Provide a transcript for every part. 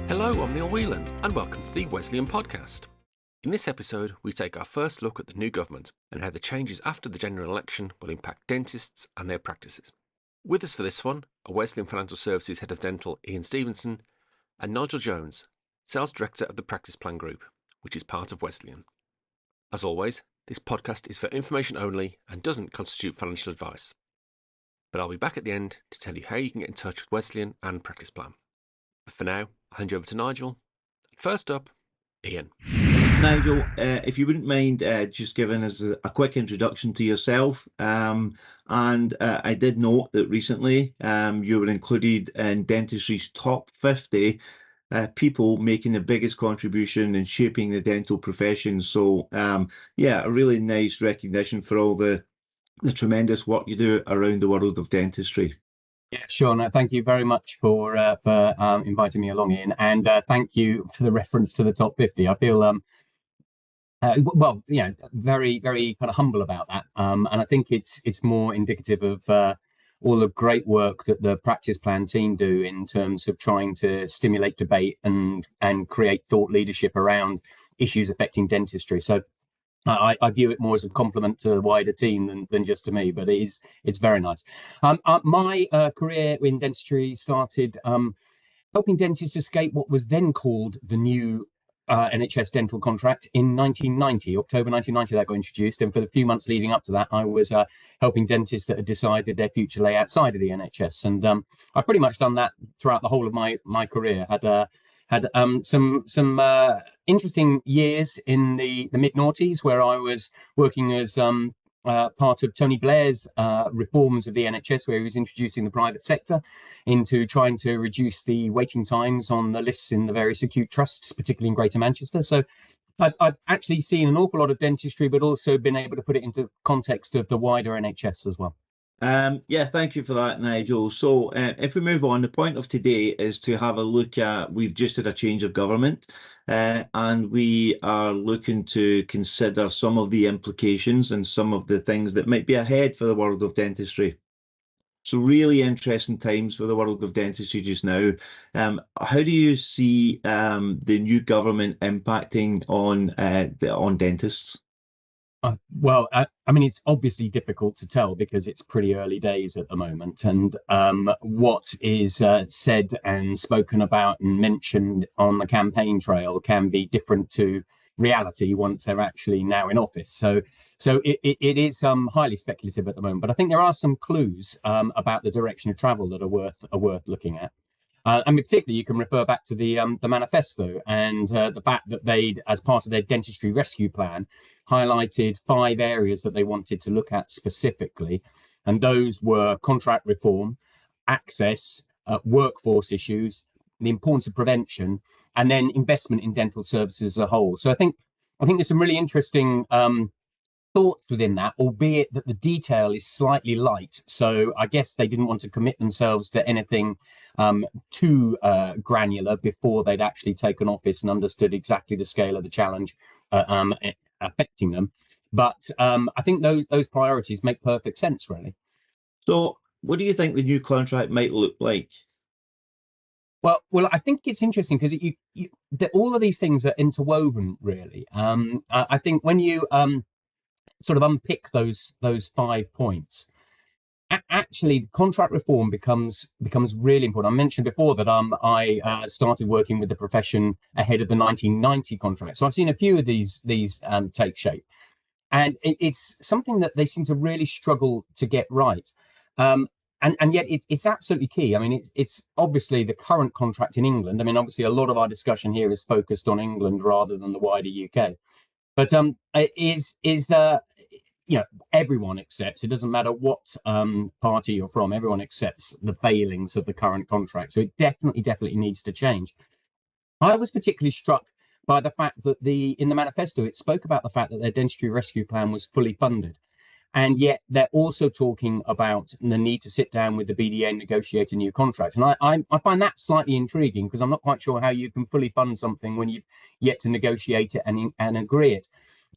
Hello, I'm Neil Whelan, and welcome to the Wesleyan Podcast. In this episode, we take our first look at the new government and how the changes after the general election will impact dentists and their practices. With us for this one are Wesleyan Financial Services Head of Dental Iain Stevenson and Nigel Jones, Sales Director of the Practice Plan Group, which is part of Wesleyan. As always, this podcast is for information only and doesn't constitute financial advice. But I'll be back at the end to tell you how you can get in touch with Wesleyan and Practice Plan. But for now, I'll hand you over to Nigel. First up, Iain. Nigel, if you wouldn't mind just giving us a quick introduction to yourself. I did note that recently you were included in dentistry's top 50 people making the biggest contribution in shaping the dental profession. So, a really nice recognition for all the tremendous work you do around the world of dentistry. Yeah, sure. No, thank you very much for inviting me along, Iain, and thank you for the reference to the top 50. I feel very, very kind of humble about that, and I think it's more indicative of all the great work that the Practice Plan team do in terms of trying to stimulate debate and create thought leadership around issues affecting dentistry. So I view it more as a compliment to the wider team than just to me, but it's very nice. My career in dentistry started helping dentists escape what was then called the new NHS dental contract in 1990, October 1990, that got introduced. And for the few months leading up to that, I was helping dentists that had decided their future lay outside of the NHS. And I've pretty much done that throughout the whole of my career. Had some interesting years in the mid-noughties where I was working as part of Tony Blair's reforms of the NHS, where he was introducing the private sector into trying to reduce the waiting times on the lists in the various acute trusts, particularly in Greater Manchester. So I've actually seen an awful lot of dentistry, but also been able to put it into context of the wider NHS as well. Thank you for that, Nigel. So if we move on, the point of today is to have a look at, we've just had a change of government, and we are looking to consider some of the implications and some of the things that might be ahead for the world of dentistry. So really interesting times for the world of dentistry just now. How do you see the new government impacting on dentists? It's obviously difficult to tell because it's pretty early days at the moment, and what is said and spoken about and mentioned on the campaign trail can be different to reality once they're actually now in office. So it is highly speculative at the moment, but I think there are some clues about the direction of travel that are worth looking at. Particularly, you can refer back to the manifesto and the fact that they'd, as part of their dentistry rescue plan, highlighted 5 areas that they wanted to look at specifically. And those were contract reform, access, workforce issues, the importance of prevention, and then investment in dental services as a whole. So I think there's some really interesting thoughts within that, albeit that the detail is slightly light. So I guess they didn't want to commit themselves to anything too granular before they'd actually taken office and understood exactly the scale of the challenge affecting them. But I think those priorities make perfect sense, really. So what do you think the new contract might look like? Well, I think it's interesting because all of these things are interwoven, really. I think when you sort of unpick those 5 points, actually contract reform becomes really important. I mentioned before that I started working with the profession ahead of the 1990 contract, so I've seen a few of these take shape, and it's something that they seem to really struggle to get right, and yet it's absolutely key. I mean, it's obviously the current contract in England. I mean, obviously a lot of our discussion here is focused on England rather than the wider UK, but is the everyone accepts, it doesn't matter what party you're from, everyone accepts the failings of the current contract. So it definitely needs to change. I was particularly struck by the fact that in the manifesto, it spoke about the fact that their dentistry rescue plan was fully funded. And yet they're also talking about the need to sit down with the BDA and negotiate a new contract. And I find that slightly intriguing because I'm not quite sure how you can fully fund something when you've yet to negotiate it and agree it.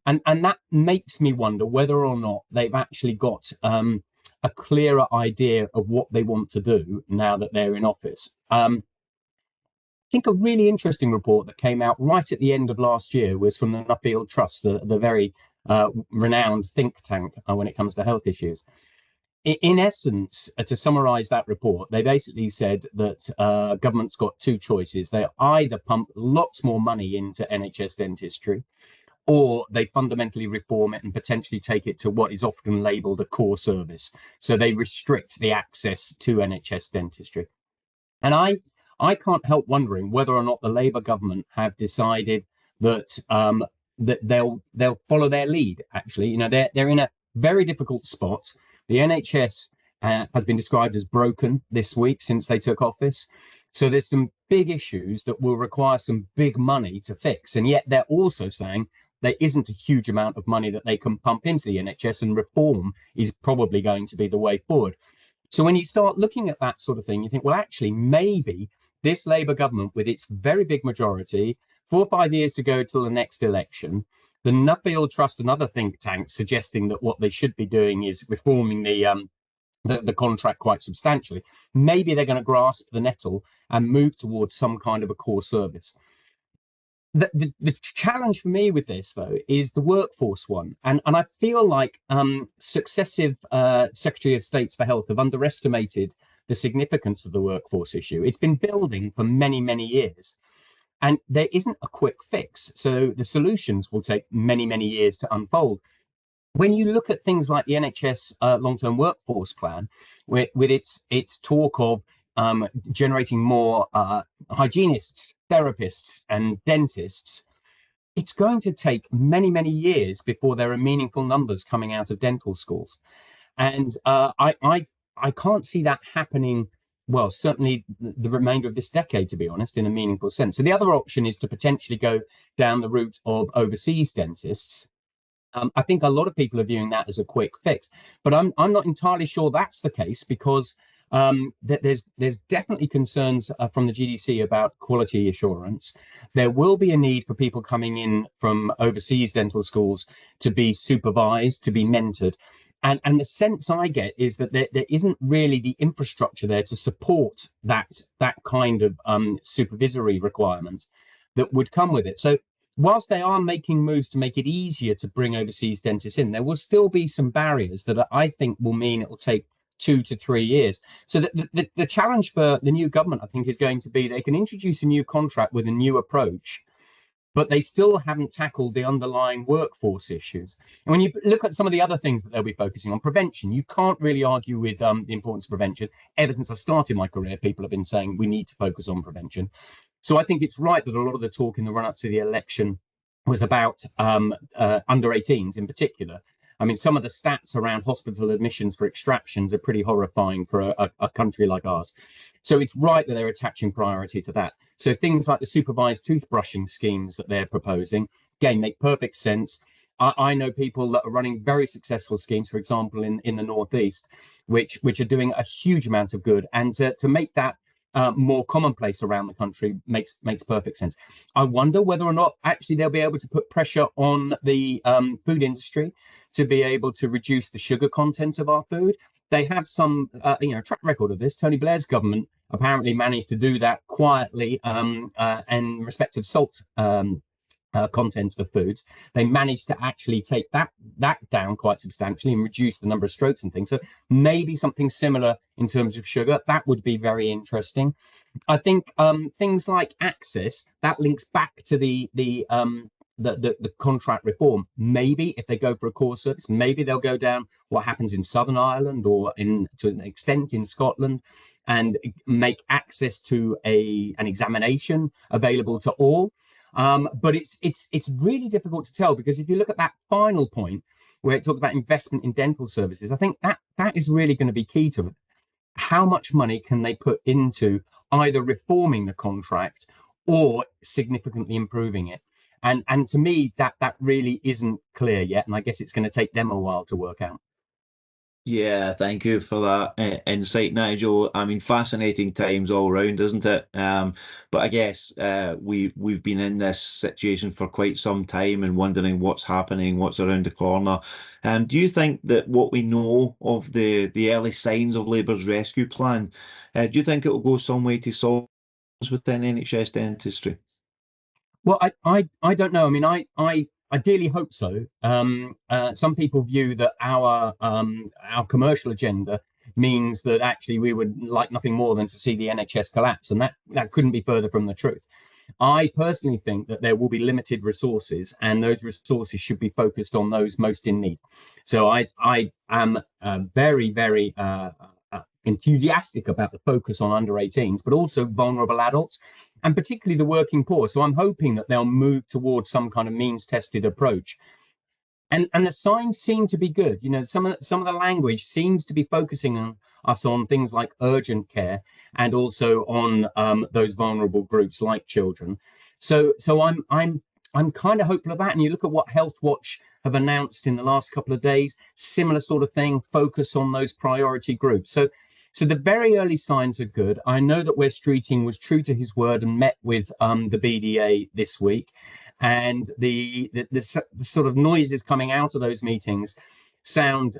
And that makes me wonder whether or not they've actually got a clearer idea of what they want to do now that they're in office. think a really interesting report that came out right at the end of last year was from the Nuffield Trust, the very renowned think tank when it comes to health issues. In essence, to summarize that report, they basically said that government's got two choices. They either pump lots more money into NHS dentistry, or they fundamentally reform it and potentially take it to what is often labelled a core service. So they restrict the access to NHS dentistry. And I can't help wondering whether or not the Labour government have decided that that they'll follow their lead. Actually, you know, they're in a very difficult spot. The NHS has been described as broken this week since they took office. So there's some big issues that will require some big money to fix. And yet they're also saying there isn't a huge amount of money that they can pump into the NHS, and reform is probably going to be the way forward. So when you start looking at that sort of thing, you think, well, actually, maybe this Labour government, with its very big majority, 4 or 5 years to go till the next election, the Nuffield Trust and other think tanks suggesting that what they should be doing is reforming the contract quite substantially. Maybe they're going to grasp the nettle and move towards some kind of a core service. The challenge for me with this, though, is the workforce one. And I feel like successive Secretary of States for Health have underestimated the significance of the workforce issue. It's been building for many, many years. And there isn't a quick fix. So the solutions will take many, many years to unfold. When you look at things like the NHS long-term workforce plan, with its talk of generating more hygienists, therapists, and dentists, it's going to take many, many years before there are meaningful numbers coming out of dental schools. And I can't see that happening, well, certainly the remainder of this decade, to be honest, in a meaningful sense. So the other option is to potentially go down the route of overseas dentists. I think a lot of people are viewing that as a quick fix, but I'm not entirely sure that's the case, because there's definitely concerns from the GDC about quality assurance. There will be a need for people coming in from overseas dental schools to be supervised, to be mentored. And the sense I get is that there isn't really the infrastructure there to support that kind of supervisory requirement that would come with it. So whilst they are making moves to make it easier to bring overseas dentists in, there will still be some barriers that I think will mean it will take 2 to 3 years. So the challenge for the new government, I think, is going to be they can introduce a new contract with a new approach, but they still haven't tackled the underlying workforce issues. And when you look at some of the other things that they'll be focusing on, prevention, you can't really argue with the importance of prevention. Ever since I started my career, people have been saying we need to focus on prevention. So I think it's right that a lot of the talk in the run-up to the election was about under 18s in particular. I mean, some of the stats around hospital admissions for extractions are pretty horrifying for a country like ours. So it's right that they're attaching priority to that. So things like the supervised toothbrushing schemes that they're proposing, again, make perfect sense. I know people that are running very successful schemes, for example, in the Northeast, which are doing a huge amount of good. And to make that more commonplace around the country makes perfect sense. I wonder whether or not actually they'll be able to put pressure on the food industry to be able to reduce the sugar content of our food. They have some track record of this. Tony Blair's government apparently managed to do that quietly in respect of salt content of foods. They managed to actually take that down quite substantially and reduce the number of strokes and things. So maybe something similar in terms of sugar, that would be very interesting. I think things like access, that links back to the contract reform. Maybe if they go for a core service, maybe they'll go down what happens in Southern Ireland or to an extent in Scotland, and make access to an examination available to all. But it's really difficult to tell, because if you look at that final point where it talks about investment in dental services, I think that is really going to be key to it. How much money can they put into either reforming the contract or significantly improving it? And to me, that really isn't clear yet. And I guess it's going to take them a while to work out. Yeah, thank you for that insight, Nigel. I mean, fascinating times all round, isn't it? But I guess we've been in this situation for quite some time and wondering what's happening, what's around the corner. Do you think that what we know of the early signs of Labour's rescue plan, do you think it will go some way to solve within NHS dentistry? Well, I don't know. I mean, I ideally hope so. Some people view that our commercial agenda means that actually we would like nothing more than to see the NHS collapse, and that couldn't be further from the truth. I personally think that there will be limited resources, and those resources should be focused on those most in need. So I am very enthusiastic about the focus on under 18s, but also vulnerable adults, and particularly the working poor. So I'm hoping that they'll move towards some kind of means tested approach. And the signs seem to be good. You know, some of the language seems to be focusing on us on things like urgent care and also on those vulnerable groups like children. So I'm kind of hopeful of that. And you look at what Health Watch have announced in the last couple of days, similar sort of thing, focus on those priority groups. So the very early signs are good. I know that Wes Streeting was true to his word and met with the BDA this week. And the sort of noises coming out of those meetings sound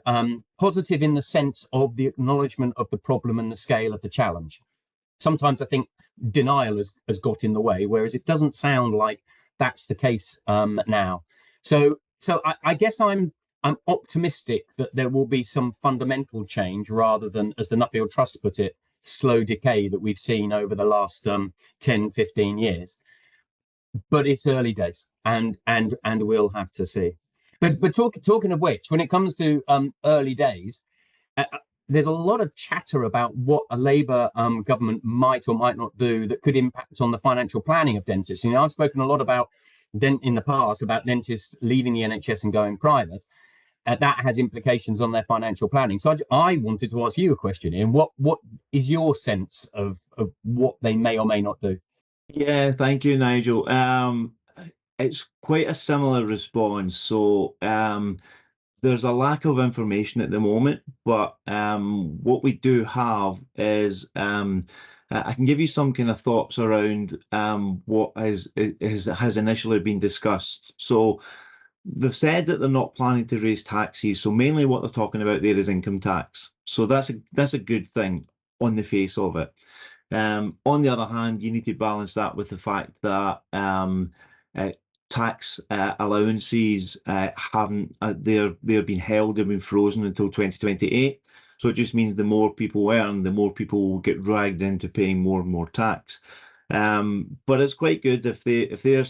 positive in the sense of the acknowledgement of the problem and the scale of the challenge. Sometimes I think denial has got in the way, whereas it doesn't sound like that's the case now. So I guess I'm optimistic that there will be some fundamental change rather than, as the Nuffield Trust put it, slow decay that we've seen over the last 10, 15 years. But it's early days, and we'll have to see. But talking of which, when it comes to early days, there's a lot of chatter about what a Labour government might or might not do that could impact on the financial planning of dentists. You know, I've spoken a lot about in the past about dentists leaving the NHS and going private. That has implications on their financial planning. So I wanted to ask you a question, Iain. What is your sense of what they may or may not do? Yeah, thank you, Nigel. It's quite a similar response. So there's a lack of information at the moment, but what we do have is I can give you some kind of thoughts around what has initially been discussed. So they've said that they're not planning to raise taxes. So mainly what they're talking about there is income tax. So that's a good thing on the face of it. On the other hand, you need to balance that with the fact that tax allowances haven't they're being held, they've been frozen until 2028. So it just means the more people earn, the more people will get dragged into paying more and more tax. But it's quite good if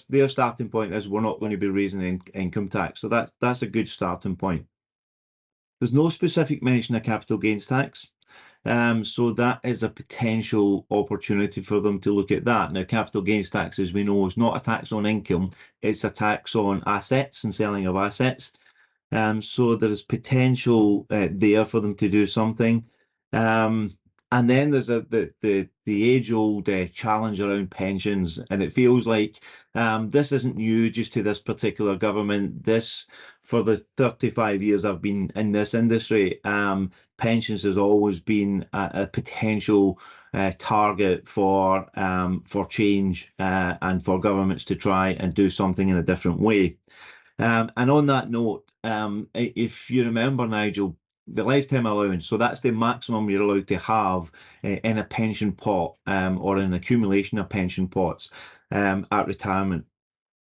their starting point is we're not going to be raising income tax. So that's a good starting point. There's no specific mention of capital gains tax. So that is a potential opportunity for them to look at that. Now, capital gains tax, as we know, is not a tax on income, it's a tax on assets and selling of assets. So there is potential there for them to do something. And then there's the age-old challenge around pensions, and it feels like this isn't new just to this particular government. This, for the 35 years I've been in this industry, pensions has always been a potential target for change and for governments to try and do something in a different way. And on that note, if you remember, Nigel, the lifetime allowance, so that's the maximum you're allowed to have in a pension pot or an accumulation of pension pots at retirement.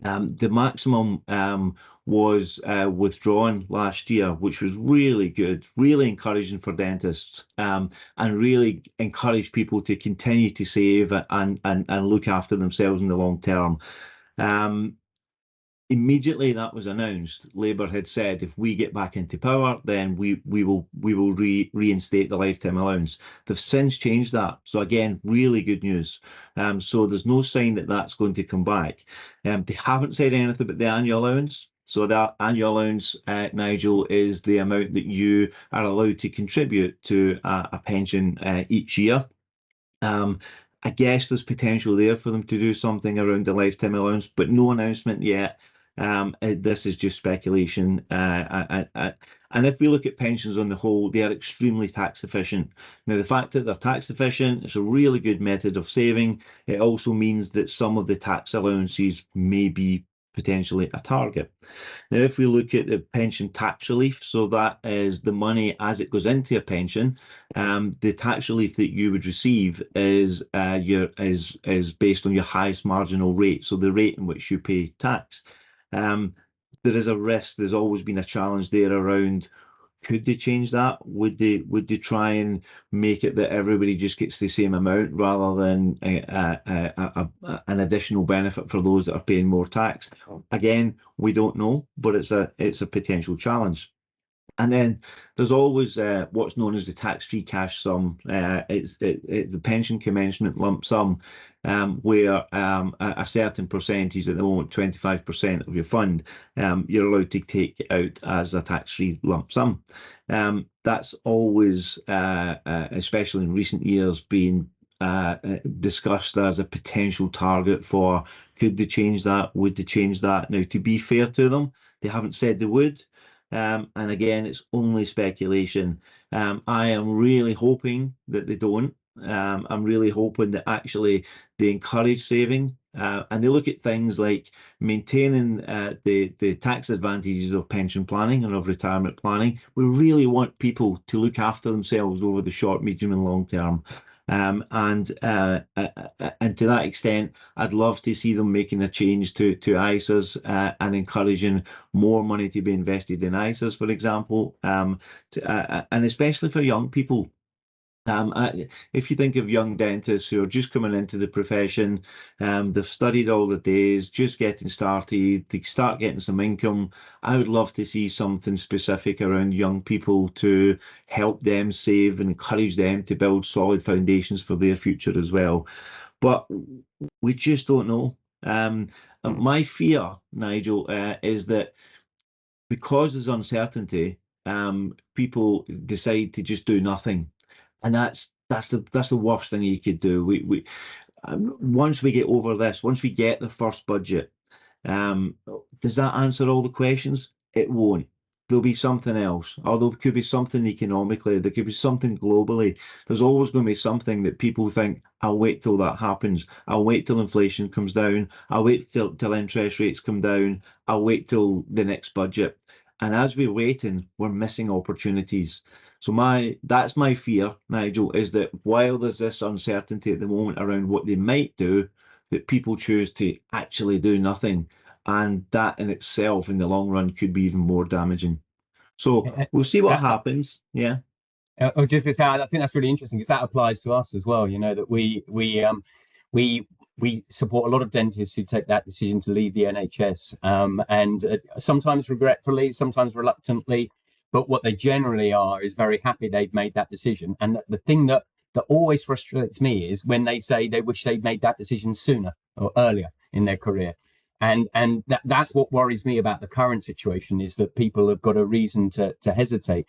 The maximum was withdrawn last year, which was really good, really encouraging for dentists, and really encouraged people to continue to save and look after themselves in the long term. Immediately that was announced, Labour had said if we get back into power, then we will reinstate the lifetime allowance. They've since changed that, so again, really good news. So there's no sign that that's going to come back. They haven't said anything about the annual allowance. So that annual allowance, Nigel, is the amount that you are allowed to contribute to a pension each year. I guess there's potential there for them to do something around the lifetime allowance, but no announcement yet. This is just speculation. And if we look at pensions on the whole, they are extremely tax efficient. Now, the fact that they're tax efficient is a really good method of saving. It also means that some of the tax allowances may be potentially a target. Now, if we look at the pension tax relief, so that is the money as it goes into a pension, the tax relief that you would receive is based on your highest marginal rate, so the rate in which you pay tax. There is a risk. There's always been a challenge there around, could they change that? Would they try and make it that everybody just gets the same amount rather than an additional benefit for those that are paying more tax? Again, we don't know, but it's a potential challenge. And then there's always what's known as the tax-free cash sum. It's the pension commencement lump sum, where a certain percentage, at the moment 25% of your fund, you're allowed to take out as a tax-free lump sum. That's always, especially in recent years, been discussed as a potential target for, could they change that? Would they change that? Now, to be fair to them, they haven't said they would. And again, it's only speculation. I am really hoping that they don't. I'm really hoping that actually they encourage saving, and they look at things like maintaining the tax advantages of pension planning and of retirement planning. We really want people to look after themselves over the short, medium and long term. And to that extent, I'd love to see them making a change to ISAs and encouraging more money to be invested in ISAs, for example, and especially for young people. If you think of young dentists who are just coming into the profession, they've studied all the days, just getting started, they start getting some income. I would love to see something specific around young people to help them save and encourage them to build solid foundations for their future as well. But we just don't know. My fear, Nigel, is that because there's uncertainty, people decide to just do nothing. And that's the worst thing you could do. Once we get over this, once we get the first budget, does that answer all the questions? It won't. There'll be something else, or there could be something economically, there could be something globally. There's always going to be something that people think, I'll wait till that happens. I'll wait till inflation comes down. I'll wait till interest rates come down. I'll wait till the next budget. And as we're waiting, we're missing opportunities. So that's my fear, Nigel, is that while there's this uncertainty at the moment around what they might do, that people choose to actually do nothing. And that in itself, in the long run, could be even more damaging. So we'll see what happens. Yeah. I was just to say, I think that's really interesting because that applies to us as well. You know, that we support a lot of dentists who take that decision to leave the NHS, and sometimes regretfully, sometimes reluctantly. But what they generally are is very happy they've made that decision. And the thing that always frustrates me is when they say they wish they'd made that decision sooner or earlier in their career. And that's what worries me about the current situation, is that people have got a reason to hesitate.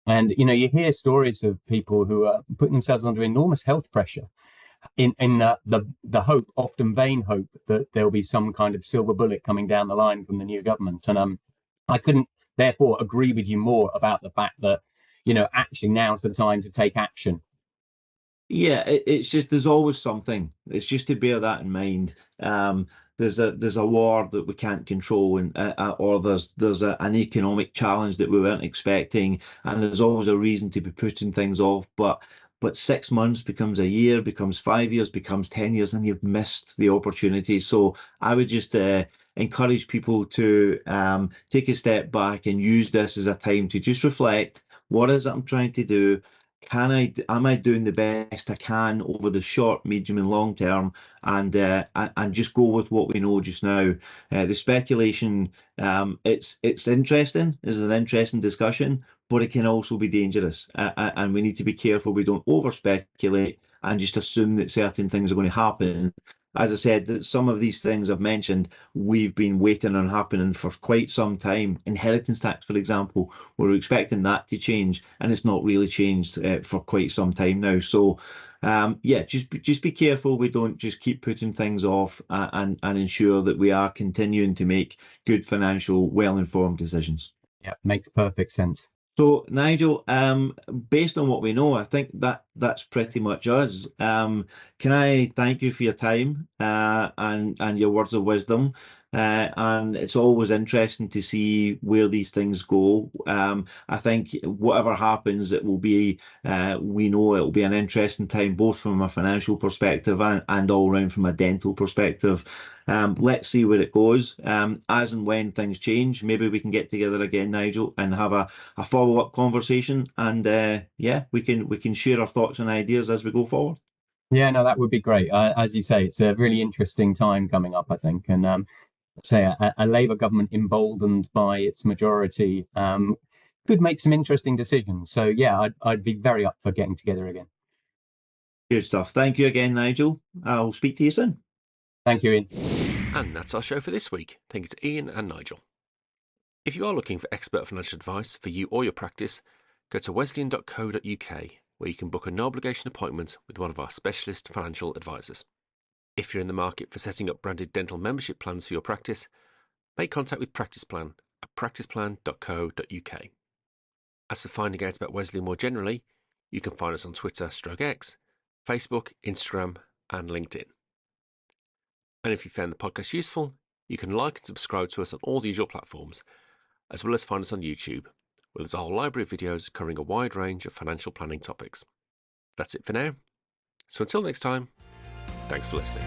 And, you know, you hear stories of people who are putting themselves under enormous health pressure in the hope, often vain hope, that there'll be some kind of silver bullet coming down the line from the new government. And I couldn't therefore agree with you more about the fact that, you know, actually now's the time to take action. Yeah, it's just, there's always something. It's just to bear that in mind. There's a war that we can't control, and or there's an economic challenge that we weren't expecting, and there's always a reason to be putting things off. But 6 months becomes a year, becomes 5 years, becomes 10 years, and you've missed the opportunity. So I would just encourage people to take a step back and use this as a time to just reflect. What is it I'm trying to do? Am I doing the best I can over the short, medium and long term, and just go with what we know just now. The speculation, it's interesting. It's an interesting discussion, but it can also be dangerous, and we need to be careful we don't over speculate and just assume that certain things are going to happen. As I said, that some of these things I've mentioned, we've been waiting on happening for quite some time. Inheritance tax, for example, we're expecting that to change, and it's not really changed for quite some time now. So, yeah, just be careful we don't just keep putting things off, and ensure that we are continuing to make good financial, well-informed decisions. Yeah, makes perfect sense. So, Nigel, based on what we know, I think that's pretty much us. Can I thank you for your time and your words of wisdom? and it's always interesting to see where these things go. I think whatever happens, it will be, we know it will be an interesting time, both from a financial perspective and all round from a dental perspective. Let's see where it goes. As and when things change, maybe we can get together again, Nigel, and have a follow-up conversation, and we can share our thoughts and ideas as we go forward. Yeah, no, that would be great. As you say, it's a really interesting time coming up, I think, and say a Labour government emboldened by its majority could make some interesting decisions. So yeah, I'd be very up for getting together again. Good stuff. Thank you again, Nigel. I'll speak to you soon. Thank you, Iain. And that's our show for this week. Thank you to Iain and Nigel. If you are looking for expert financial advice for you or your practice, go to wesleyan.co.uk, where you can book a no-obligation appointment with one of our specialist financial advisors. If you're in the market for setting up branded dental membership plans for your practice, make contact with PracticePlan at practiceplan.co.uk. As for finding out about Wesleyan more generally, you can find us on Twitter/X, Facebook, Instagram, and LinkedIn. And if you found the podcast useful, you can like and subscribe to us on all the usual platforms, as well as find us on YouTube, where there's a whole library of videos covering a wide range of financial planning topics. That's it for now. So until next time, thanks for listening.